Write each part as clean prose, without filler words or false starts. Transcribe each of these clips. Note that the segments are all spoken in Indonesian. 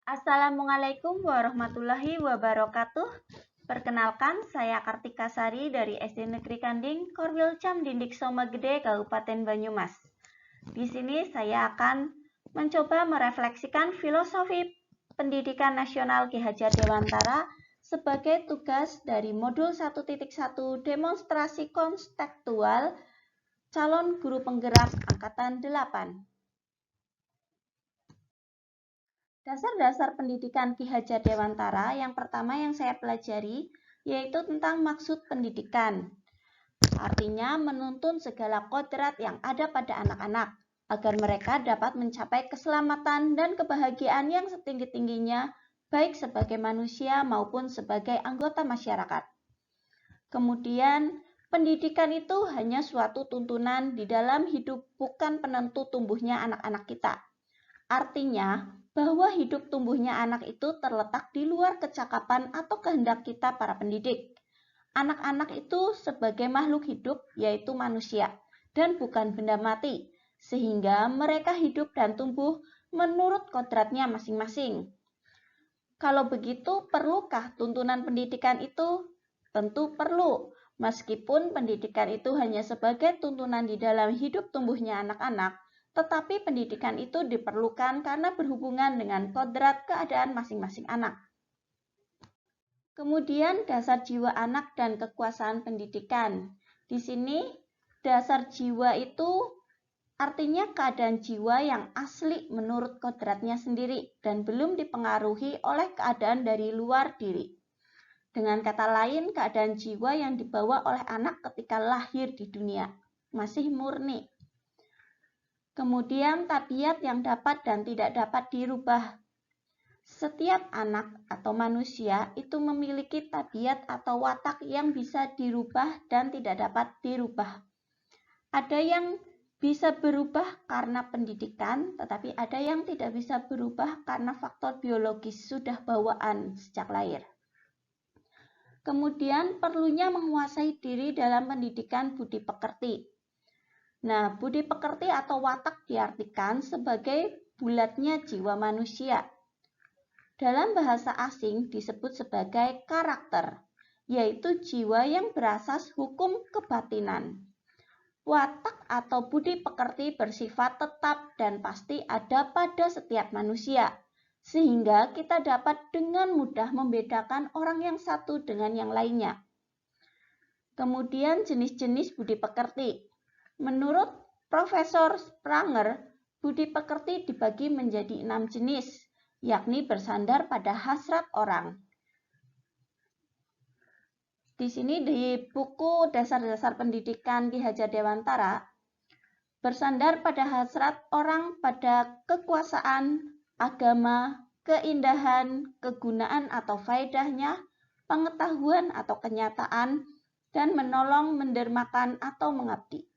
Assalamualaikum warahmatullahi wabarakatuh. Perkenalkan, saya Kartika Sari dari SD Negeri Kanding, Korwil Cam Dindik Somegede, Kabupaten Banyumas. Di sini saya akan mencoba merefleksikan filosofi pendidikan nasional Ki Hajar Dewantara sebagai tugas dari modul 1.1 demonstrasi konstekstual calon guru penggerak angkatan 8. Dasar-dasar pendidikan Ki Hajar Dewantara yang pertama yang saya pelajari yaitu tentang maksud pendidikan. Artinya menuntun segala kodrat yang ada pada anak-anak agar mereka dapat mencapai keselamatan dan kebahagiaan yang setinggi-tingginya baik sebagai manusia maupun sebagai anggota masyarakat. Kemudian, pendidikan itu hanya suatu tuntunan di dalam hidup, bukan penentu tumbuhnya anak-anak kita. Artinya, bahwa hidup tumbuhnya anak itu terletak di luar kecakapan atau kehendak kita para pendidik. Anak-anak itu sebagai makhluk hidup, yaitu manusia, dan bukan benda mati, sehingga mereka hidup dan tumbuh menurut kodratnya masing-masing. Kalau begitu, perlukah tuntunan pendidikan itu? Tentu perlu, meskipun pendidikan itu hanya sebagai tuntunan di dalam hidup tumbuhnya anak-anak, tetapi pendidikan itu diperlukan karena berhubungan dengan kodrat keadaan masing-masing anak. Kemudian dasar jiwa anak dan kekuasaan pendidikan. Di sini dasar jiwa itu artinya keadaan jiwa yang asli menurut kodratnya sendiri dan belum dipengaruhi oleh keadaan dari luar diri. Dengan kata lain, keadaan jiwa yang dibawa oleh anak ketika lahir di dunia masih murni. Kemudian tabiat yang dapat dan tidak dapat dirubah. Setiap anak atau manusia itu memiliki tabiat atau watak yang bisa dirubah dan tidak dapat dirubah. Ada yang bisa berubah karena pendidikan, tetapi ada yang tidak bisa berubah karena faktor biologis sudah bawaan sejak lahir. Kemudian perlunya menguasai diri dalam pendidikan budi pekerti. Nah, budi pekerti atau watak diartikan sebagai bulatnya jiwa manusia. Dalam bahasa asing disebut sebagai karakter, yaitu jiwa yang berasas hukum kebatinan. Watak atau budi pekerti bersifat tetap dan pasti ada pada setiap manusia, sehingga kita dapat dengan mudah membedakan orang yang satu dengan yang lainnya. Kemudian jenis-jenis budi pekerti. Menurut Profesor Spranger, budi pekerti dibagi menjadi 6 jenis, yakni bersandar pada hasrat orang. Di sini di buku Dasar-Dasar Pendidikan Ki Hajar Dewantara, bersandar pada hasrat orang pada kekuasaan, agama, keindahan, kegunaan atau faedahnya, pengetahuan atau kenyataan, dan menolong, mendermakan, atau mengabdi.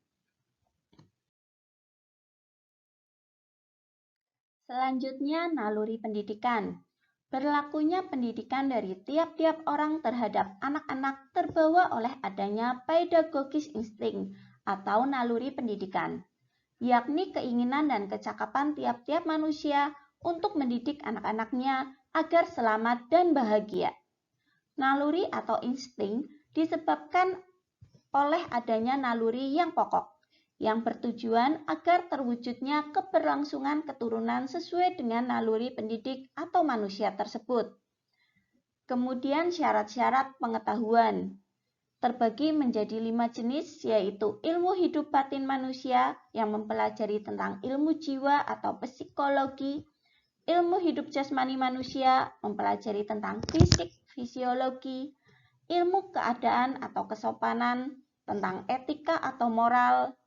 Selanjutnya, naluri pendidikan. Berlakunya pendidikan dari tiap-tiap orang terhadap anak-anak terbawa oleh adanya pedagogis insting atau naluri pendidikan, yakni keinginan dan kecakapan tiap-tiap manusia untuk mendidik anak-anaknya agar selamat dan bahagia. Naluri atau insting disebabkan oleh adanya naluri yang pokok, yang bertujuan agar terwujudnya keberlangsungan keturunan sesuai dengan naluri pendidik atau manusia tersebut. Kemudian syarat-syarat pengetahuan terbagi menjadi 5 jenis, yaitu ilmu hidup batin manusia yang mempelajari tentang ilmu jiwa atau psikologi, ilmu hidup jasmani manusia mempelajari tentang fisik, fisiologi, ilmu keadaan atau kesopanan, tentang etika atau moral.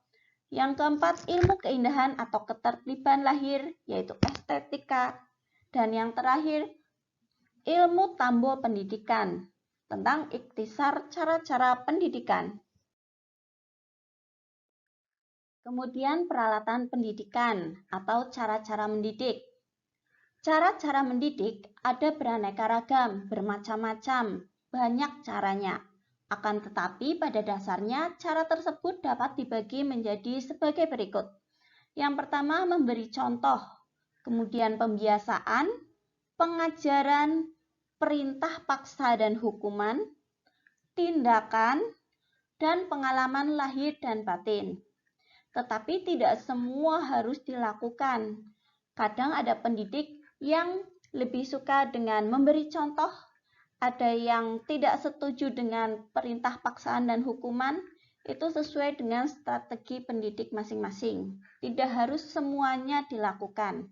Yang keempat, ilmu keindahan atau ketertiban lahir, yaitu estetika. Dan yang terakhir, ilmu tambo pendidikan, tentang ikhtisar cara-cara pendidikan. Kemudian peralatan pendidikan atau cara-cara mendidik. Cara-cara mendidik ada beraneka ragam, bermacam-macam, banyak caranya. Akan tetapi pada dasarnya cara tersebut dapat dibagi menjadi sebagai berikut. Yang pertama memberi contoh, kemudian pembiasaan, pengajaran, perintah paksa dan hukuman, tindakan, dan pengalaman lahir dan batin. Tetapi tidak semua harus dilakukan. Kadang ada pendidik yang lebih suka dengan memberi contoh, ada yang tidak setuju dengan perintah paksaan dan hukuman. Itu sesuai dengan strategi pendidik masing-masing. Tidak harus semuanya dilakukan.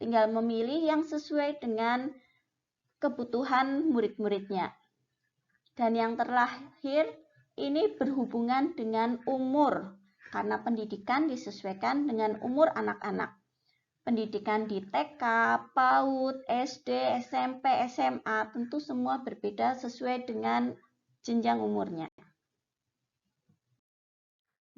Tinggal memilih yang sesuai dengan kebutuhan murid-muridnya. Dan yang terakhir, ini berhubungan dengan umur, karena pendidikan disesuaikan dengan umur anak-anak. Pendidikan di TK, PAUD, SD, SMP, SMA, tentu semua berbeda sesuai dengan jenjang umurnya.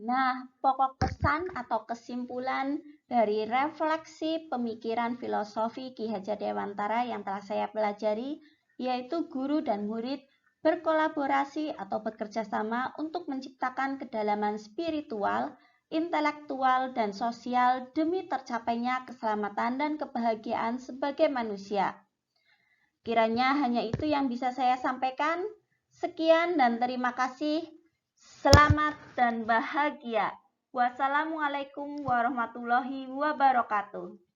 Nah, pokok pesan atau kesimpulan dari refleksi pemikiran filosofi Ki Hajar Dewantara yang telah saya pelajari, yaitu guru dan murid berkolaborasi atau bekerja sama untuk menciptakan kedalaman spiritual, intelektual, dan sosial demi tercapainya keselamatan dan kebahagiaan sebagai manusia. Kiranya hanya itu yang bisa saya sampaikan. Sekian dan terima kasih. Selamat dan bahagia. Wassalamualaikum warahmatullahi wabarakatuh.